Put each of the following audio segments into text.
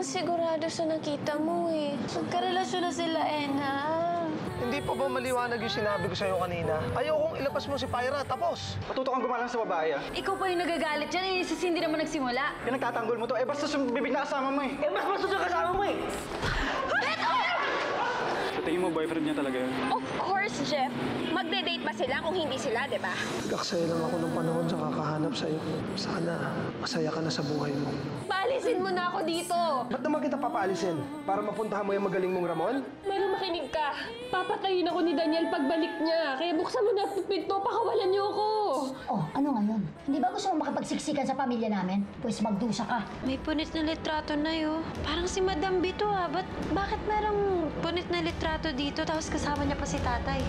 naman sigurado sa nakita mo eh. Magkarelasyon na sila, Ena. Hindi pa ba maliwanag yung sinabi ko sa'yo kanina? Ayokong ilabas mo si Pyra, tapos. Matuto kang gumalang sa babae, ah. Ikaw pa yung nagagalit dyan, eh, si Cindy naman nagsimula. Pinagtatanggol mo to, eh basta yung bibig na kasama mo eh. Mas bastos ang kasama mo eh! Sa tingin mo, boyfriend niya talaga yun? Of course, Jeff. Magde-date pa sila kung hindi sila, di ba? Nagkaksaya lang ako ng panahon sa kakahanap sa'yo. Sana masaya ka na sa buhay mo. Paalisin mo na ako dito! Ba't naman kita papaalisin? Para mapuntahan mo yung magaling mong Ramon? Meron makinig ka. Papatayin ako ni Daniel pagbalik niya. Kaya buksan mo na ang pinto, pakawalan niyo ako. Oh, ano ngayon? Hindi ba gusto mo makapagsiksikan sa pamilya namin? Pwes magdusa ka. May punit na litrato na yun. Parang si Madam Bito ah. Bakit merong punit na litrato dito tapos kasama niya pa si tatay?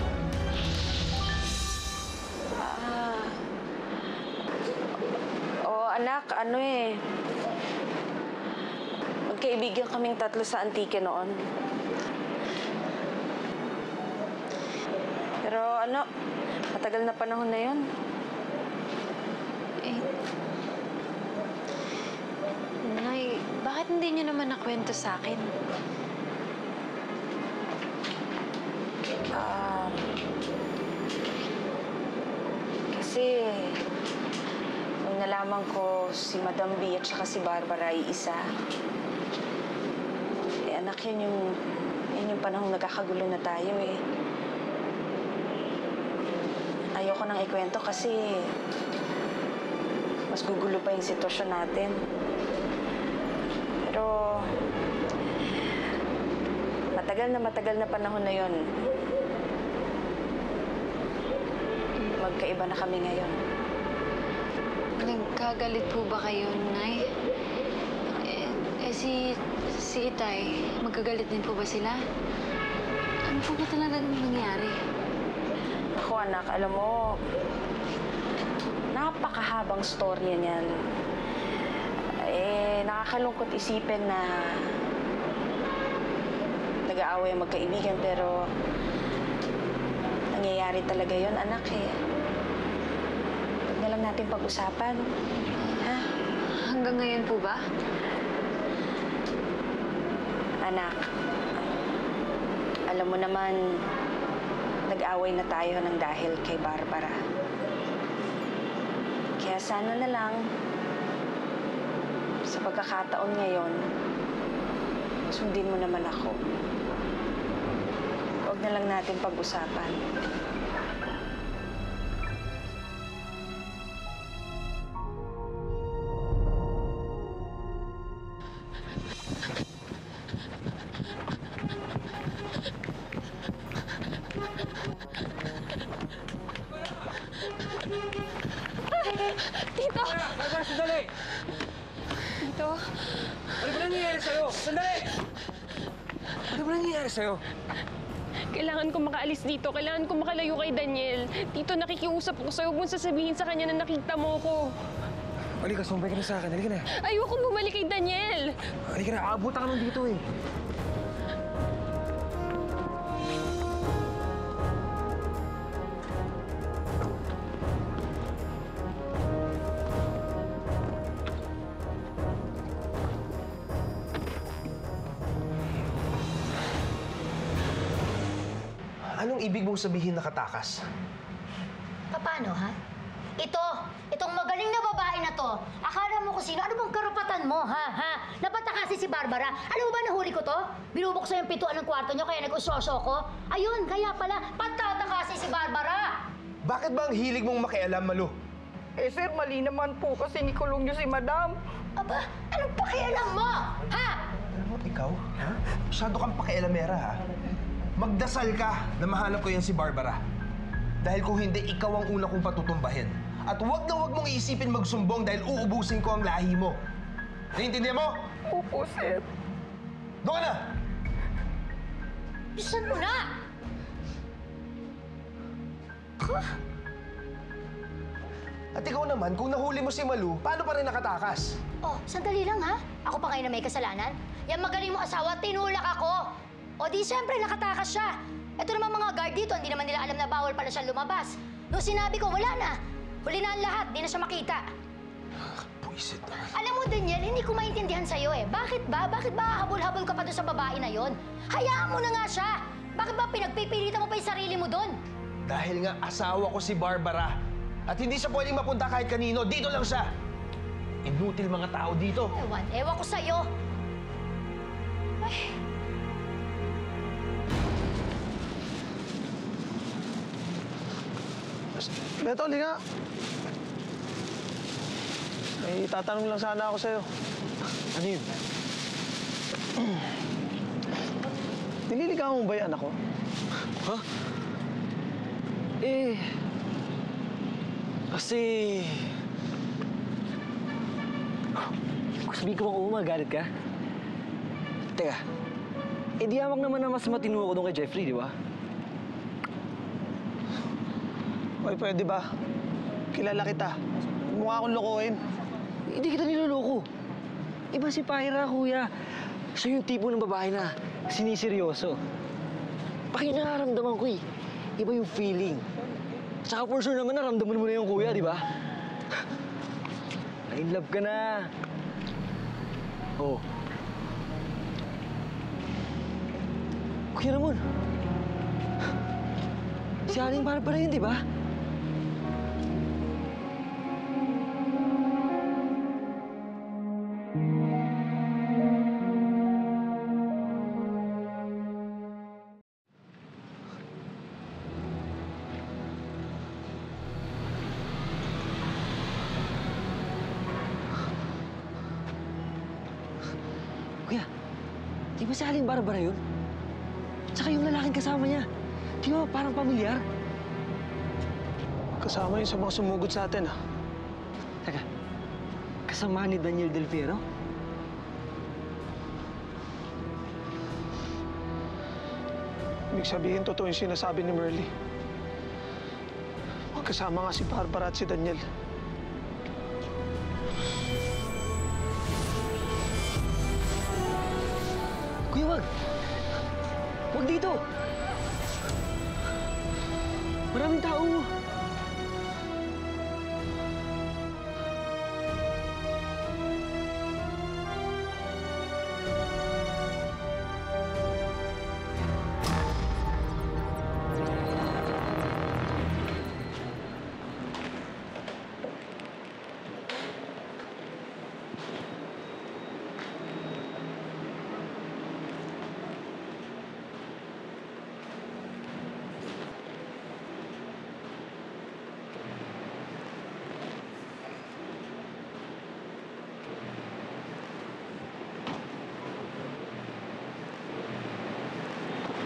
Anak, magkaibigan kaming tatlo sa Antique noon. Pero matagal na panahon na yun. Nay, bakit hindi niyo naman nakwento sa akin? Kasi nung nalaman ko si Madam B at saka si Barbara ay isa. Anak, yun yung panahong nagkakagulo na tayo eh. Ayoko nang ikwento kasi mas gugulo pa yung sitwasyon natin. Pero matagal na panahon na yun. Magkaiba na kami ngayon. Nagkagalit po ba kayo, Nay? Si Itay, magkagalit din po ba sila? Ano po ba talaga nangyari? Ako, anak, alam mo, napakahabang storya niyan. Nakakalungkot isipin na nag-aaway ang magkaibigan, pero nangyayari talaga yon, anak eh. Huwag na lang natin pag-usapan. Ha? Hanggang ngayon po ba? Anak, alam mo naman, nag-away na tayo ng dahil kay Barbara. Kaya sana na lang, sa pagkakataon ngayon, sundin mo naman ako. Huwag na lang natin pag-usapan. Tito! Sandali! Tito? Ano ba nangyayari sa'yo? Sandali! Ano ba nangyayari sa'yo? Kailangan ko makaalis dito. Kailangan ko makalayo kay Daniel. Tito, nakikiusap ko sa'yo. Huwag mong sasabihin sa kanya na nakita mo ko. Halika, sumbay ka na sa akin. Halika na. Ayoko bumalik kay Daniel. Halika na, aabutan ka nung dito eh. Anong ibig mong sabihin nakatakas? Paano, ha? Itong magaling na babae na to, akala mo kung sino? Ano bang karapatan mo, ha? Napatakasin si Barbara. Alam mo ba nahuli ko to? Binubuksan yung pintuan ng kwarto niyo kaya nag-usyoso ko? Ayun, kaya pala, patatakasin si Barbara! Bakit ba ang hilig mong makialam, Malu? Eh, sir, mali naman po kasi nikulong niyo si Madam. Aba, anong pakialam mo, ha? Alam mo, ikaw, ha? Masyado kang pakialamera, ha? Magdasal ka na mahanap ko yan si Barbara. Dahil kung hindi, ikaw ang una kong patutumbahin. At huwag na huwag mong iisipin magsumbong dahil uubusin ko ang lahi mo. Naiintindihan mo? Opo, sir. Doon ka na! Bisan mo na! Huh? At ikaw naman, kung nahuli mo si Malu, paano pa rin nakatakas? Oh, sandali lang, ha? Ako pa ngayon na may kasalanan? Yan magaling mo asawa, tinulak ako! O di siyempre, nakatakas siya. Ito naman mga guard dito, hindi naman nila alam na bawal pala siya lumabas. Nung sinabi ko, wala na. Huli na ang lahat, di na siya makita. Puisit na. Alam mo, Daniel, hindi hindi ko maintindihan sa'yo eh. Bakit ba? Bakit ba habol-habol ka pa doon sa babae na yon? Hayaan mo na nga siya! Bakit ba pinagpipilitan mo pa yung sarili mo doon? Dahil nga asawa ko si Barbara. At hindi siya pwedeng mapunta kahit kanino. Dito lang siya. Inutil mga tao dito. Ewan ko sa'yo. Ay. Beto, halika. May tatanong lang sana ako sa'yo. Ano yun? Nililigawan mo ba yung anak ko? Ha? Eh... Kasi... Kung sabihin ko bang magalit ka? Teka, di hamak naman na mas matino ako doon kay Jeffrey, di ba? Oy, pwede ba? Kilala kita. Huwag mo nga akong lokohin. Hindi kita niloloko. Iba si Pyra, kuya. Siya yung tipo ng babae na siniseryoso. Pakinararamdaman ko eh. Iba yung feeling. Tsaka for sure naman naramdaman mo na yung kuya, di ba? In love ka na. Oh. Kuya Ramon. Si Aling Barbara yun, di ba? Kuya, di ba si Aling Barbara yun? Tsaka yung lalaking kasama niya. Di ba parang pamilyar? Kasama yun sa mga sumugod sa atin, ah. Teka, kasama ni Daniel Del Fierro? Ibig sabihin, totoo yung sinasabi ni Merly. Magkasama nga si Barbara at si Daniel. Kuya, wag! Wag dito! Maraming tao!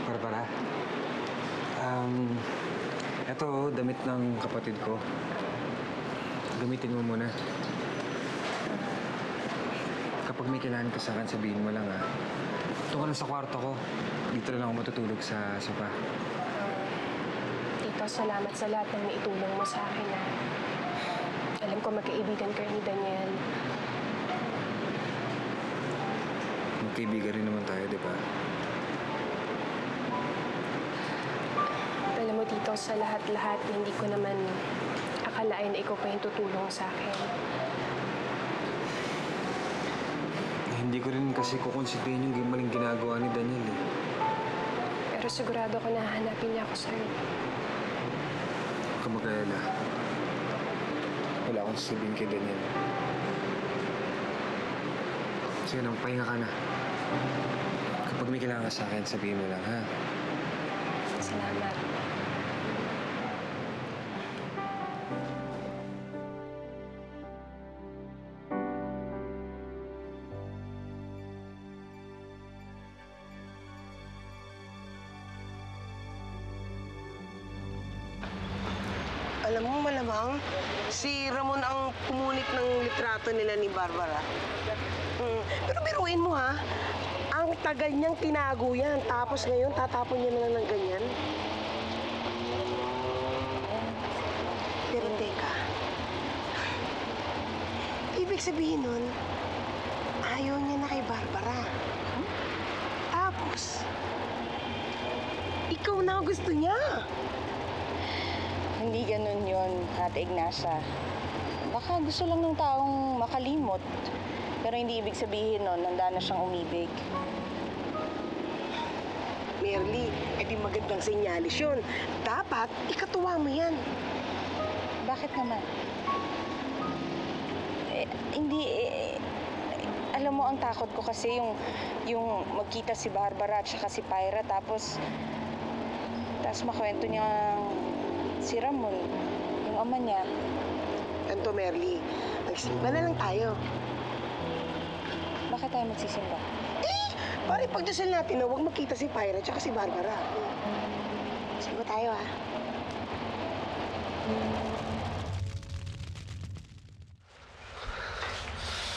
Barbara, eto, damit ng kapatid ko. Gamitin mo muna. Kapag may kailangan ka sa akin, sabihin mo lang, ha. Ito ka lang sa kwarto ko. Dito lang ako matutulog sa sopa. Tito, salamat sa lahat ng naitulong mo sa akin, ha. Alam ko magkaibigan kayo ni Daniel. Magkaibigan rin naman tayo, di ba? Alam mo, Tito, sa lahat-lahat, hindi ko naman akalain na ikaw pa yung tutulong sa akin. Hindi ko rin kasi kukonsiderin yung maling ginagawa ni Daniel, eh. Pero sigurado ko na hahanapin niya ako sa'yo. Huwag ka mag-alala. Wala akong sasabihin kay Daniel. Sige nang, pahinga ka na. Kapag may kailangan ka sa akin, sabihin mo lang, ha? Salamat. Alam mo, malamang, si Ramon ang pumunit ng litrato nila ni Barbara. Pero biruin mo, ha? Ang tagal niyang tinago yan, tapos ngayon tatapon niya na lang ng ganyan. Pero teka, ibig sabihin nun, ayaw niya na kay Barbara. Tapos, ikaw na ang gusto niya. Hindi ganun yun, Ate Ignacia. Baka gusto lang ng taong makalimot. Pero hindi ibig sabihin nun, handa na siyang umibig. Merly, edi magandang senyalis yun. Dapat, ikatuwa mo yan. Bakit naman? Hindi, alam mo, ang takot ko kasi yung magkita si Barbara at saka si Pyra, tapos makwento niya si Ramon, yung ama niya. Ganto, Merly, magsimba na lang tayo. Bakit tayo magsisimba? Pare, pagdasal natin na huwag makita si Pyra at si Barbara. Simba tayo, ha?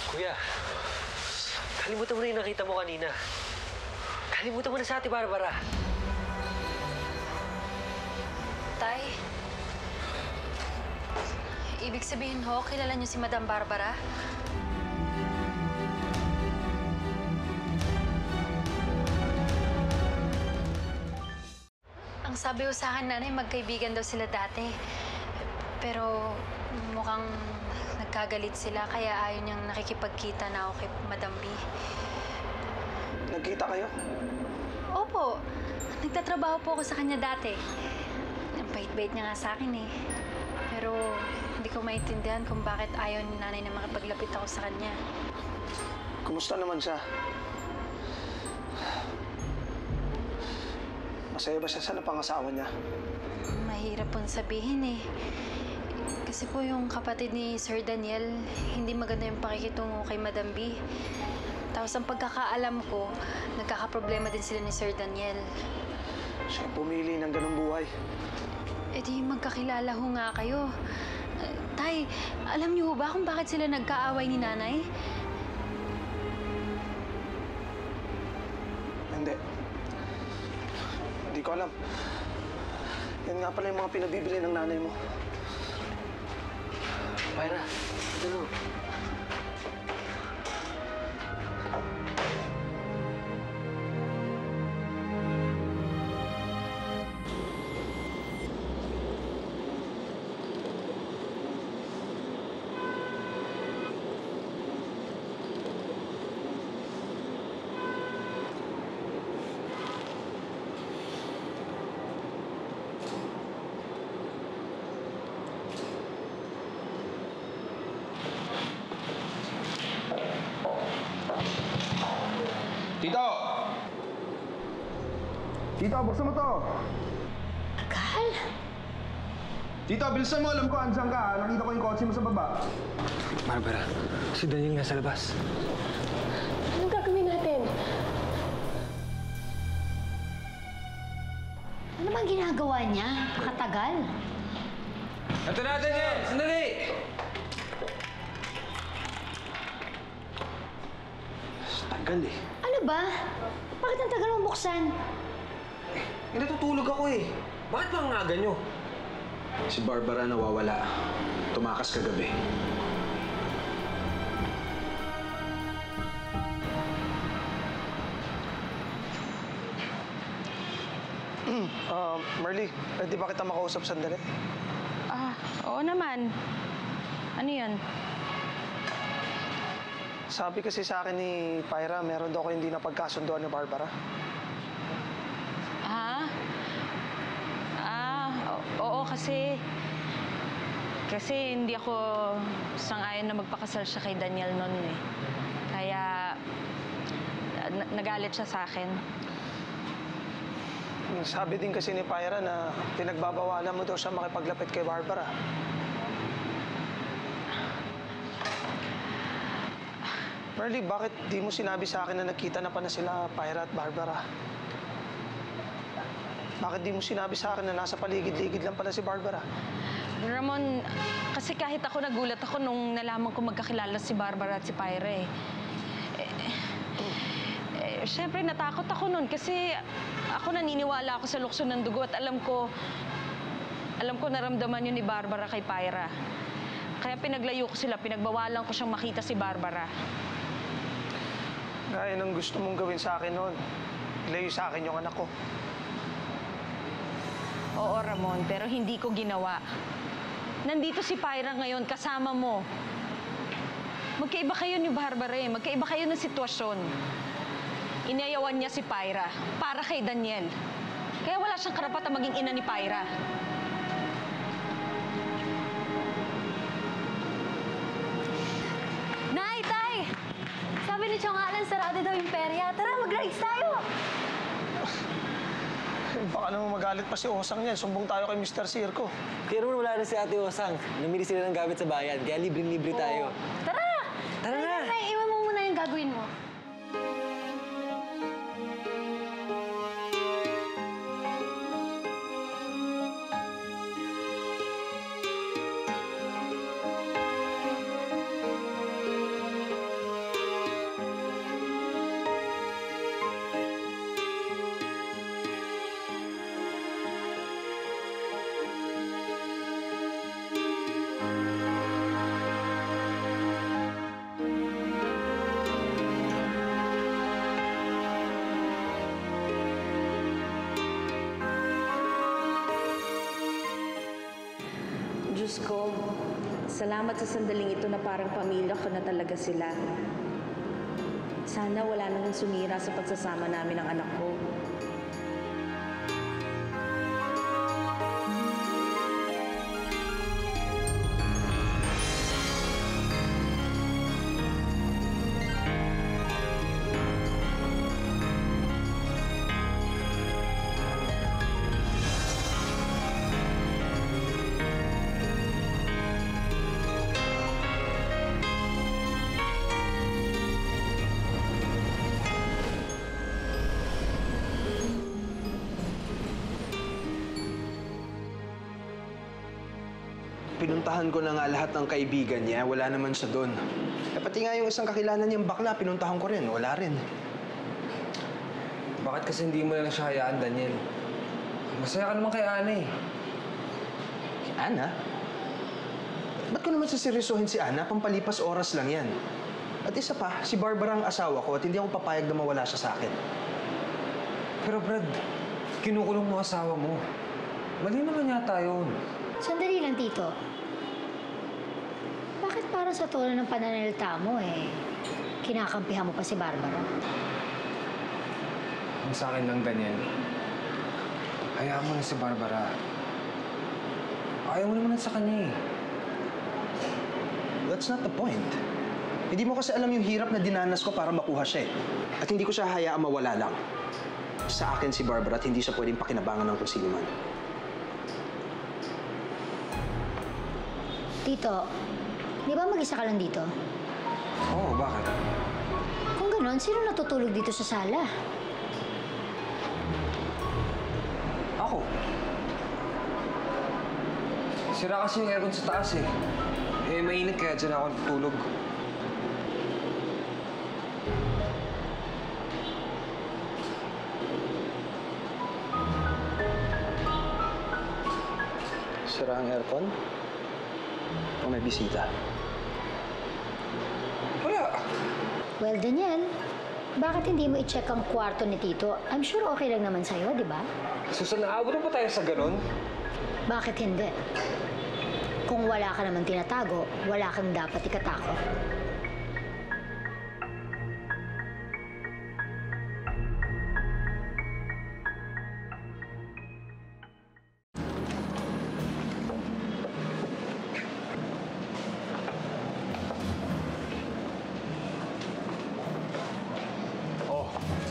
Kuya, kalimutan mo na yung nakita mo kanina. Kalimutan mo na sa Ate Barbara. Tay, ibig sabihin ho, kilala niyo si Madam Barbara? Ang sabi ko sa akin, nanay, magkaibigan daw sila dati. Pero mukhang nagkagalit sila, kaya ayaw niyang nakikipagkita na ako kay Madam B. Nagkita kayo? Opo, nagtatrabaho po ako sa kanya dati. Ang bait-bait niya nga sa akin eh. Pero hindi ko maintindihan kung bakit ayaw ni nanay na makipaglapit ako sa kanya. Kumusta naman siya? Masaya ba siya sa napangasawa niya? Mahirap pong sabihin eh. Kasi po yung kapatid ni Sir Daniel, hindi maganda yung pakikitungo kay Madam B. Tapos ang pagkakaalam ko, nagkakaproblema din sila ni Sir Daniel. Siya pumili ng ganung buhay. Eh di magkakilala ho nga kayo. Tay, alam niyo ba kung bakit sila nagkaaway ni nanay? Hindi. Hindi ko alam. Yan nga pala yung mga pinabibili ng nanay mo. Pyra, ito no. Tito! Tito, buksan mo to! Akal? Tito, bilisan mo. Alam ko, andyan ka. Nakita ko yung kotse mo sa baba. Barbara, si Daniel nga sa labas. Anong gagawin natin? Ano bang ginagawa niya? Pakatagal. Ito na, Daniel! Sandali! Tagal eh. Ano ba? Bakit ang tagal mong buksan? Natutulog ako eh. Bakit ba ang aga nyo? Si Barbara nawawala. Tumakas kagabi. Marley, pwede ba kita makausap sandali? Oo naman. Ano yun? Sabi kasi sa akin ni Pyra, meron daw ako hindi napagkasunduan ni Barbara. Oo kasi hindi ako sang-ayon na magpakasal siya kay Daniel noon eh. Kaya nagalit siya sa akin. Sabi din kasi ni Pyra na pinagbabawalan mo daw siya makipaglapit kay Barbara. Marley, bakit di mo sinabi sa akin na nagkita na pa na sila Pyra at Barbara? Bakit di mo sinabi sa akin na nasa paligid-ligid lang pala si Barbara? Ramon, kasi kahit ako nagulat ako nung nalaman ko magkakilala si Barbara at si Pyra eh. Siyempre natakot ako nun kasi ako naniniwala ako sa lukso ng dugo at alam ko naramdaman yun ni Barbara kay Pyra. Kaya pinaglayo ko sila, pinagbawalan ko siyang makita si Barbara. Gaya ng gusto mong gawin sa akin noon. Ilayo sa akin yung anak ko. Oo, Ramon, pero hindi ko ginawa. Nandito si Pyra ngayon, kasama mo. Magkaiba kayo ni Barbara eh. Magkaiba kayo ng sitwasyon. Inayawan niya si Pyra para kay Daniel. Kaya wala siyang karapatan maging ina ni Pyra. Nay, Tay! Sabi ni Chong Alan, sarado daw yung perya. Tara, mag-rides tayo! Baka naman magalit pa si Osang niyan. Sumbong tayo kay Mr. Circo. Kaya naman wala na si Ate Osang. Namili sila ng gamit sa bayan, kaya libre-libre tayo. Tara! Tara na! Nay, iwan mo muna yung gagawin mo. Diyos ko, salamat sa sandaling ito na parang pamilya ko na talaga sila. Sana wala nang sumira sa pagsasama namin ng anak ko. Pinuntahan ko na nga lahat ng kaibigan niya, wala naman siya doon. Eh, pati nga yung isang kakilala niyang bakla, pinuntahan ko rin, wala rin. Bakit kasi hindi mo na lang siya hayaan, Daniel? Masaya ka naman kay Ana eh. Si Ana? Ba't ko naman saseryosohin si Ana? Pampalipas oras lang yan. At isa pa, si Barbara ang asawa ko at hindi ako papayag na mawala siya sa akin. Pero Brad, kinukulong mo asawa mo. Mali naman yata yun. Sandali lang, Tito. Bakit parang sa tono ng pananalita mo kinakampihan mo pa si Barbara? Ang sa akin lang, Daniel, hayaan mo na si Barbara. Ayaw mo naman sa kanya eh. That's not the point. Hindi mo kasi alam yung hirap na dinanas ko para makuha siya eh. At hindi ko siya hayaan mawala lang. Sa akin si Barbara at hindi siya pwedeng pakinabangan ng kung sino man. Tito, di ba mag-isa ka lang dito? Oo, bakit? Kung ganon, sino natutulog dito sa sala? Ako. Sira kasi yung aircon sa taas eh. Eh, mainit kaya dyan ako tutulog. Sira ang aircon? O may bisita? Wala. Well, Daniel, bakit hindi mo i-check ang kwarto ni Tito? I'm sure okay lang naman sa'yo, di ba? Susan, naabot na pa tayo sa ganun? Bakit hindi? Kung wala ka naman tinatago, wala kang dapat ikatakot.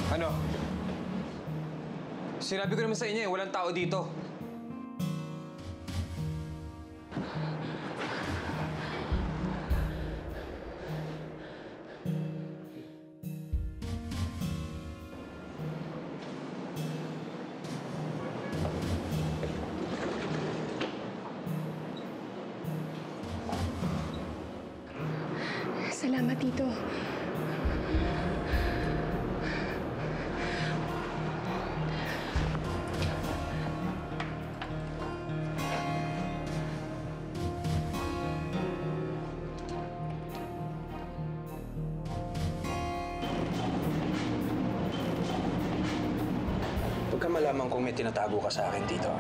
Ano? Sinabi ko naman sa inyo walang tao dito. Salamat, Tito. Pagka malaman kong may tinatago ka sa akin dito,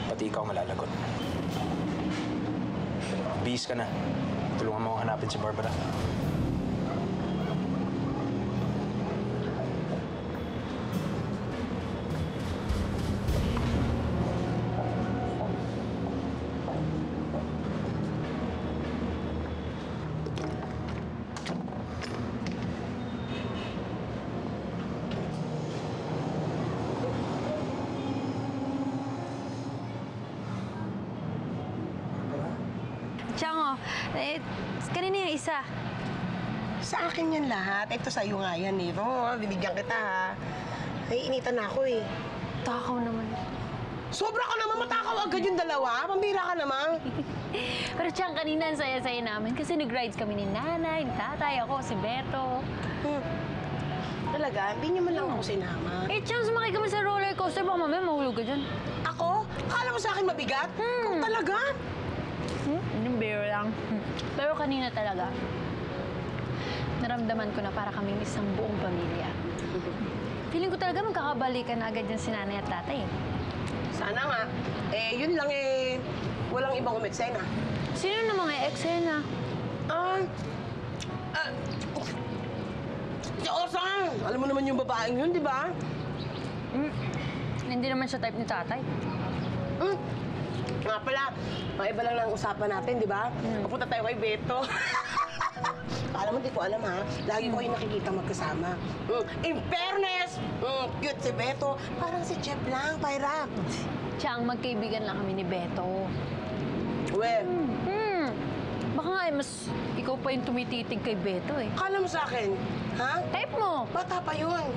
pati ikaw malalagot. Bihis ka na. Tulungan mo akong hanapin si Barbara. Chango, kanina yung isa. Sa akin yan lahat. Ito sa'yo nga yan, Nero. Binigyan kita, ha? Naiinitan na ako, eh. Takaw naman. Sobra ka naman, matakaw agad yung dalawa. Pambira ka naman. Pero Chang, kanina ang saya-saya namin kasi nag-rides kami ni nanay, ni tatay, ako, si Beto. Talaga? Hindi niyo man lang ako sinama. Eh, Chang, sumakay kami sa roller coaster. Baka mamaya mahulog ka dyan. Ako? Akala mo sa akin mabigat? Kung talaga? Yung beer lang. Pero kanina talaga, naramdaman ko na para kaming isang buong pamilya. Feeling ko talaga magkakabalikan na agad yan si nanay at tatay. Sana nga. Eh, yun lang eh. Walang ibang umetsena. Sino na mga eksena? Si Osang! Alam mo naman yung babaeng yun, di ba? Hindi naman siya type ni tatay. Nga pala, maiba lang ng usapan natin, di ba? Papunta tayo kay Beto. Alam mo, di ko alam ha. Lagi ko kayo nakikita magkasama. In fairness, cute si Beto. Parang si Jeff lang, Pyra. Chang, magkaibigan lang kami ni Beto. We, Baka nga mas ikaw pa yung tumititig kay Beto eh. kala mo sa akin, ha? Type mo. Bata pa yun.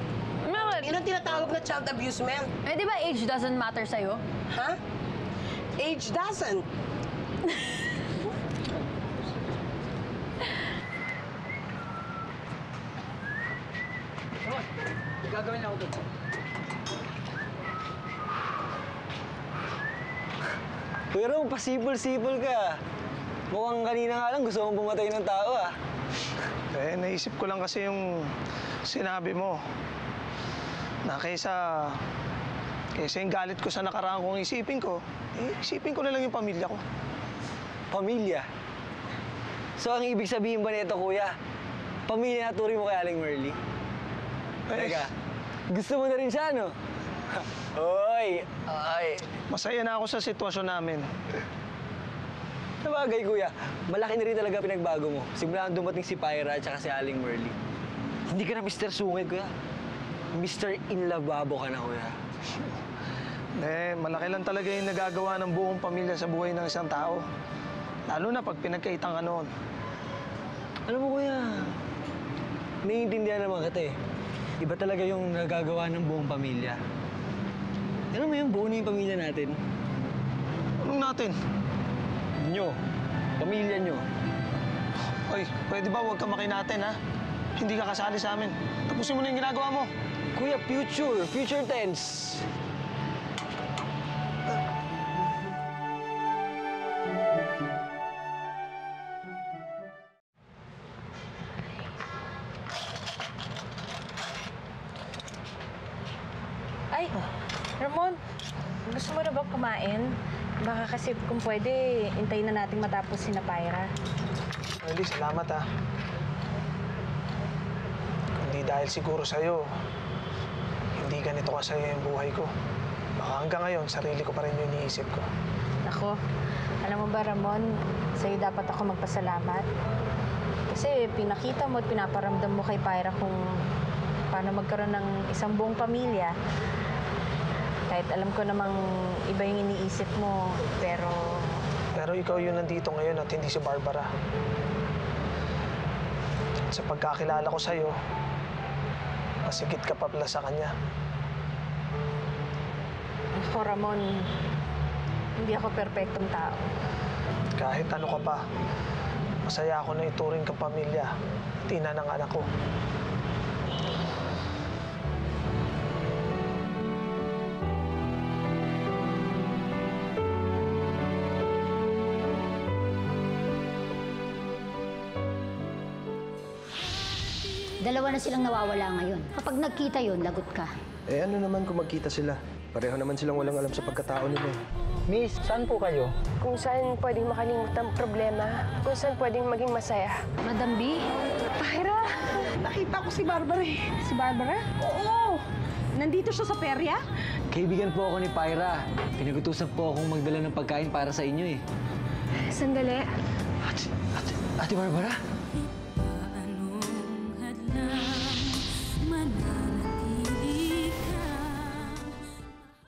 Bakit? Yun ang tinatawag na child abusement. Eh, di ba age doesn't matter sa'yo? Ha? Age doesn't. Gagawin ako doon. Kuya Rom, pasipol-sipol ka. Mukhang kanina nga lang gusto mong pumatay ng tao, ah. Eh, naisip ko lang kasi yung sinabi mo. Na kaysa yung galit ko sa nakaraan kong isipin ko, isipin ko na lang yung pamilya ko. Pamilya? So, ang ibig sabihin ba nito, kuya? Pamilya na turing mo kay Aling Merly? Teka, gusto mo na rin siya, no? Oy! Ay! Masaya na ako sa sitwasyon namin. Sabagay, kuya. Malaki na rin talaga pinagbago mo. Simula nang dumating si Pyra at saka si Aling Merly. Hindi ka na Mr. Sungit, kuya. Mr. Inlababo ka na, kuya. Eh, malaki lang talaga yung nagagawa ng buong pamilya sa buhay ng isang tao. Lalo na pag pinagkaitang ka noon. Alam mo, kuya, naiintindihan naman kita eh. Iba talaga yung nagagawa ng buong pamilya. Alam mo yung buo na yung pamilya natin? Anong natin? Nyo. Pamilya nyo. Oy, pwede ba huwag ka makinatin, ha? Hindi ka kasali sa amin. Tapusin mo na yung ginagawa mo. Kuya, future. Future tense. Ay, Ramon, gusto mo na bang kumain? Baka kasi kung pwede, hintayin na natin matapos si Pyra. Merly, salamat, ha. Hindi dahil siguro sa'yo, hindi ganito kasaya yung buhay ko. Baka hanggang ngayon, sarili ko pa rin yung iniisip ko. Ako, alam mo ba, Ramon, sa'yo dapat ako magpasalamat. Kasi pinakita mo at pinaparamdam mo kay Pyra kung paano magkaroon ng isang buong pamilya. Kahit alam ko namang iba yung iniisip mo, pero... Pero ikaw yung nandito ngayon at hindi si Barbara. At sa pagkakilala ko sa'yo, masigit ka pa pala sa kanya. Ako, Ramon, hindi ako perpektong tao. Kahit ano ka pa, masaya ako na ituring kang pamilya at ina ng anak ko. Dalawa na silang nawawala ngayon. Kapag nagkita yun, lagot ka. Eh ano naman kung magkita sila? Pareho naman silang walang alam sa pagkatao nila. Miss, saan po kayo? Kung saan pwedeng makalimut ang problema, kung saan pwedeng maging masaya. Madam B? Pahira, nakita ko si Barbara eh. Si Barbara? Oo, nandito siya sa perya. Kaibigan po ako ni Pyra. Pinag-utusan po akong magdala ng pagkain para sa inyo eh. Sandali. Ate Barbara?